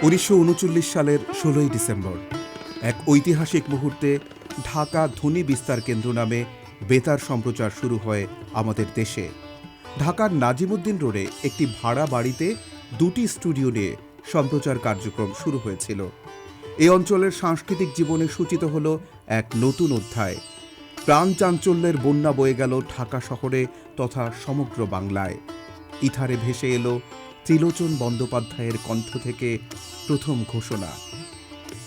1939 সালের 16ই ডিসেম্বর এক ঐতিহাসিক মুহূর্তে ঢাকা ধ্বনি বিস্তার কেন্দ্র নামে বেতার সম্প্রচার শুরু হয় আমাদের দেশে। ঢাকার নাজিমউদ্দিন রোডে একটি ভাড়া বাড়িতে দুটি স্টুডিও নিয়ে সম্প্রচার কার্যক্রম শুরু হয়েছিল। এই অঞ্চলের সাংস্কৃতিক জীবনে সূচিত হল এক নতুন অধ্যায়। প্রাণ চাঞ্চল্যের বন্যা বয়ে গেল ঢাকা শহরে তথা সমগ্র বাংলায়। ইথারে ভেসে এলো ত্রিলোচন বন্দ্যোপাধ্যায়ের কণ্ঠ থেকে প্রথম ঘোষণা।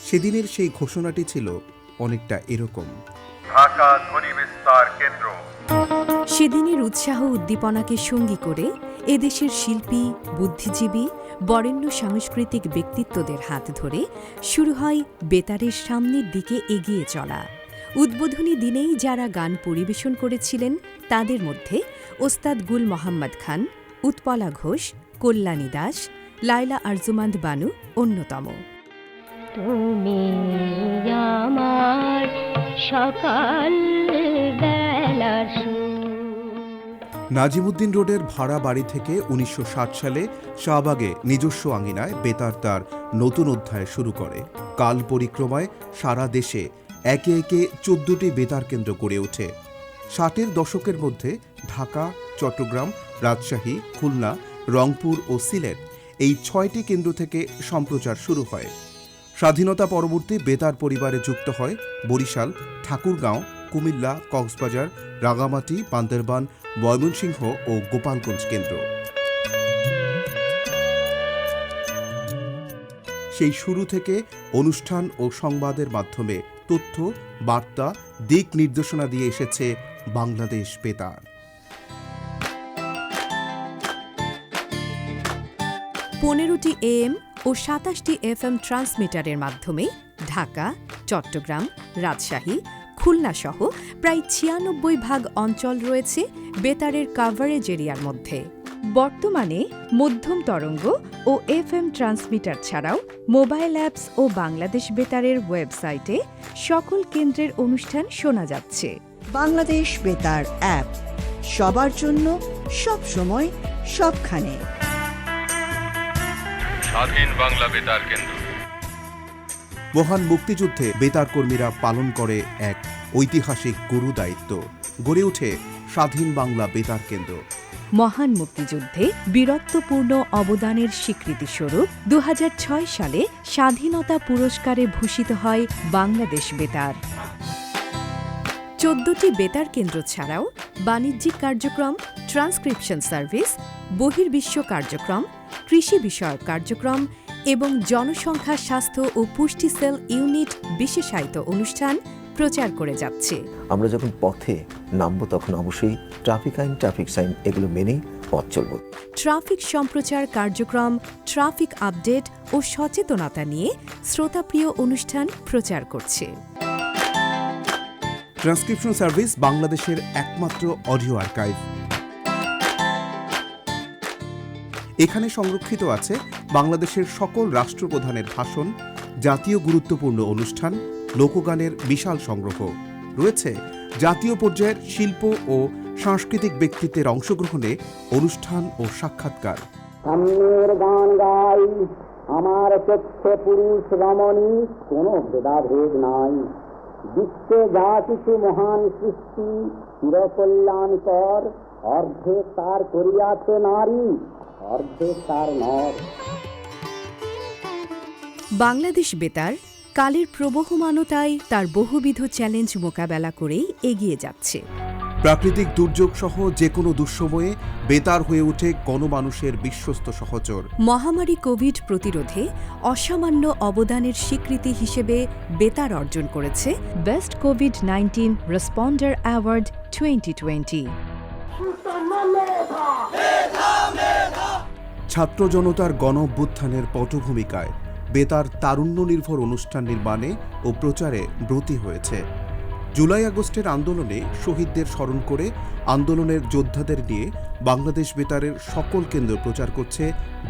সেদিনের সেই ঘোষণাটি ছিল অনেকটা এরকম: ঢাকা ধ্বনি বিস্তার কেন্দ্র। সেদিনের উৎসাহ উদ্দীপনাকে সঙ্গী করে এদেশের শিল্পী, বুদ্ধিজীবী, বরেণ্য সাংস্কৃতিক ব্যক্তিত্বদের হাত ধরে শুরু হয় বেতারের সামনের দিকে এগিয়ে চলা। উদ্বোধনী দিনেই যারা গান পরিবেশন করেছিলেন তাদের মধ্যে ওস্তাদ গুল মোহাম্মদ খান, উৎপলা ঘোষ, কল্যাণী দাস, লায়লা আরজুমান্দ বানু অন্যতম। তুমি আমার সকাল বেলার নাজিমউদ্দিন রোডের ভাড়া বাড়ি থেকে 1960 সালে শাহবাগে নিজস্ব আঙিনায় বেতার তার নতুন অধ্যায় শুরু করে। কাল পরিক্রমায় সারা দেশে একে একে 14টি বেতার কেন্দ্র গড়ে ওঠে। 60-এর দশকের মধ্যে ঢাকা, চট্টগ্রাম, রাজশাহী, খুলনা, রংপুর ও সিলেট এই 6টি কেন্দ্র থেকে সম্প্রচার শুরু হয়। স্বাধীনতা পরবর্তী বেতার পরিবারে যুক্ত হয় বরিশাল, ঠাকুরগাঁও, কুমিল্লা, কক্সবাজার, রাঙামাটি, বান্দরবান, ময়মনসিংহ ও গোপালগঞ্জ কেন্দ্র। সেই শুরু থেকে অনুষ্ঠান ও সংবাদের মাধ্যমে তথ্য, বার্তা, দিক নির্দেশনা দিয়ে এসেছে বাংলাদেশ বেতার। 15টি AM ও 27টি FM ট্রান্সমিটারের মাধ্যমে ঢাকা, চট্টগ্রাম, রাজশাহী, খুলনা সহ প্রায় 96% অঞ্চল রয়েছে বেতারের কাভারেজ এরিয়ার মধ্যে। বর্তমানে মধ্যম তরঙ্গ ও FM ট্রান্সমিটার ছাড়াও মোবাইল অ্যাপস ও বাংলাদেশ বেতারের ওয়েবসাইটে সকল কেন্দ্রের অনুষ্ঠান শোনা যাচ্ছে। বাংলাদেশ বেতার অ্যাপ, সবার জন্য, সব সময়, সবখানে। স্বাধীন বাংলা বেতার কেন্দ্র। মহান মুক্তিযুদ্ধে বেতার কর্মীরা পালন করে এক ঐতিহাসিক গুরু দায়িত্ব। গড়ে ওঠে স্বাধীন বাংলা বেতার কেন্দ্র। মহান মুক্তিযুদ্ধে বীরত্বপূর্ণ অবদানের স্বীকৃতিস্বরূপ 2006 সালে স্বাধীনতা পুরস্কারে ভূষিত হয় বাংলাদেশ বেতার। 14টি বেতার কেন্দ্র ছাড়াও বাণিজ্যিক কার্যক্রম, ট্রান্সক্রিপশন সার্ভিস, বহির্বিশ্ব কার্যক্রম, কৃষি বিষয়ক কার্যক্রম এবং জনসংখ্যা, স্বাস্থ্য ও পুষ্টি সেল ইউনিট বিশেষায়িত অনুষ্ঠান প্রচার করে যাচ্ছে। আমরা যখন পথে নামবো তখন অবশ্যই ট্রাফিক আইন, ট্রাফিক সাইন এগুলো মেনেই পথ চলব। ট্রাফিক সম্প্রচার কার্যক্রম, ট্রাফিক আপডেট ও সচেতনতা নিয়ে শ্রোতাপ্রিয় অনুষ্ঠান প্রচার করছে। ট্রান্সক্রিপশন সার্ভিস বাংলাদেশের একমাত্র অডিও আর্কাইভ। এখানে সংরক্ষিত আছে বাংলাদেশের সকল রাষ্ট্রপ্রধানের ভাষণ, জাতীয় গুরুত্বপূর্ণ অনুষ্ঠান, লোকগানের বিশাল সংগ্রহ। রয়েছে জাতীয় পর্যায়ের শিল্প ও সাংস্কৃতিক ব্যক্তিত্বের অংশগ্রহণে অনুষ্ঠান ও সাক্ষাৎকার। সামনের গান গাই, আমার চক্ষে পুরুষ রমণী, কোনো ভেদাভেদ নাই। বিশ্বে যা কিছু মহান সৃষ্টি চিরকল্যাণকর, অর্ধে তার করিয়াছে নারী, অর্ধে তার নর। বাংলাদেশ বেতার কালের প্রবহমানতায় তার বহুবিধ চ্যালেঞ্জ মোকাবেলা করেই এগিয়ে যাচ্ছে। প্রাকৃতিক দুর্যোগ সহ যে কোনো দুঃসময়ে বেতার হয়ে ওঠে গণমানুষের বিশ্বস্ত সহচর। মহামারী কোভিড প্রতিরোধে অসামান্য অবদানের স্বীকৃতি হিসেবে বেতার অর্জন করেছে বেস্ট কোভিড-19 রেসপন্ডার অ্যাওয়ার্ড 2020। ছাত্র জনতার গণ অভ্যুত্থানের পটভূমিকায় বেতার তারুণ্য নির্ভর অনুষ্ঠান নির্মাণে ও প্রচারে ব্রতী হয়েছে। জুলাই আগস্টের আন্দোলনে শহীদদের স্মরণ করে আন্দোলনের যোদ্ধাদের নিয়ে বাংলাদেশ বেতারের সকল কেন্দ্র প্রচার করছে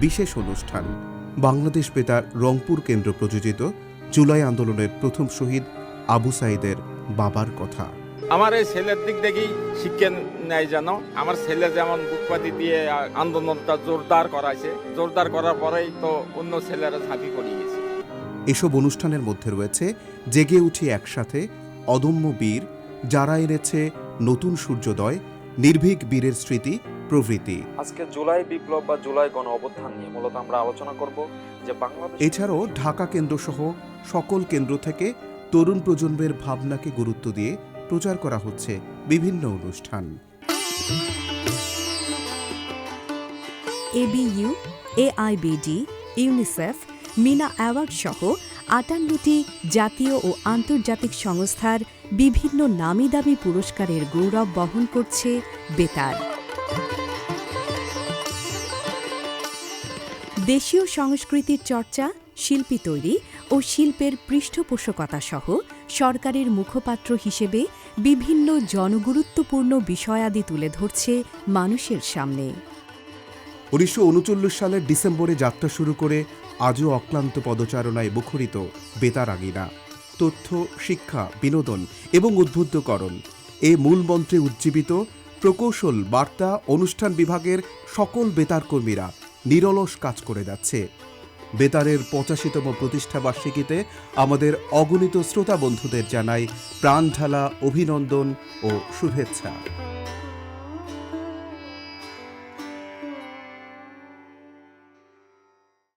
বিশেষ অনুষ্ঠান। বাংলাদেশ বেতার রংপুর কেন্দ্র প্রযোজিত জুলাই আন্দোলনের প্রথম শহীদ আবু সাঈদের বাবার কথা। আমার এই ছেলের দিক দেখেই শিক্ষা নেয়, যেন আমার ছেলে যেমন বুকপাতি দিয়ে আন্দোলনটা জোরদার করাইছে, জোরদার করার পরেই তো অন্য ছেলেরা ঝাঁপি পড়ে গেছে। এসব অনুষ্ঠানের মধ্যে রয়েছে জেগে উঠি একসাথে, অদম্য বীর, যারা এনেছে নতুন সূর্যোদয়, নির্ভীক বীরের স্মৃতি প্রভৃতি। আজকে জুলাই বিপ্লব বা জুলাই গণ অভ্যুত্থান নিয়ে মূলত আমরা আলোচনা করব যে বাংলাদেশ। এছাড়াও ঢাকা কেন্দ্রসহ সকল কেন্দ্র থেকে তরুণ প্রজন্মের ভাবনাকে গুরুত্ব দিয়ে প্রচার করা হচ্ছে বিভিন্ন অনুষ্ঠান। এবিইউ, এআইবিডি, ইউনিসেফ, মিনা অ্যাওয়ার্ড সহ ৫৮টি জাতীয় ও আন্তর্জাতিক সংস্থার বিভিন্ন নামিদামি পুরস্কারের গৌরব বহন করছে বেতার। দেশীয় সংস্কৃতির চর্চা, শিল্পী তৈরি ও শিল্পের পৃষ্ঠপোষকতা সহ সরকারের মুখপাত্র হিসেবে বিভিন্ন জনগুরুত্বপূর্ণ বিষয়াদি তুলে ধরছে মানুষের সামনে। ১৯৩৯ সালের ডিসেম্বরে যাত্রা শুরু করে আজও অক্লান্ত পদচারণায় মুখরিত বেতার আঙিনা। তথ্য, শিক্ষা, বিনোদন এবং উদ্বুদ্ধকরণ এ মূল মন্ত্রে উজ্জীবিত প্রকৌশল, বার্তা, অনুষ্ঠান বিভাগের সকল বেতার কর্মীরা নিরলস কাজ করে যাচ্ছে। বেতারের ৮৫তম প্রতিষ্ঠাবার্ষিকীতে আমাদের অগণিত শ্রোতা বন্ধুদের জানাই প্রাণঢালা অভিনন্দন ও শুভেচ্ছা।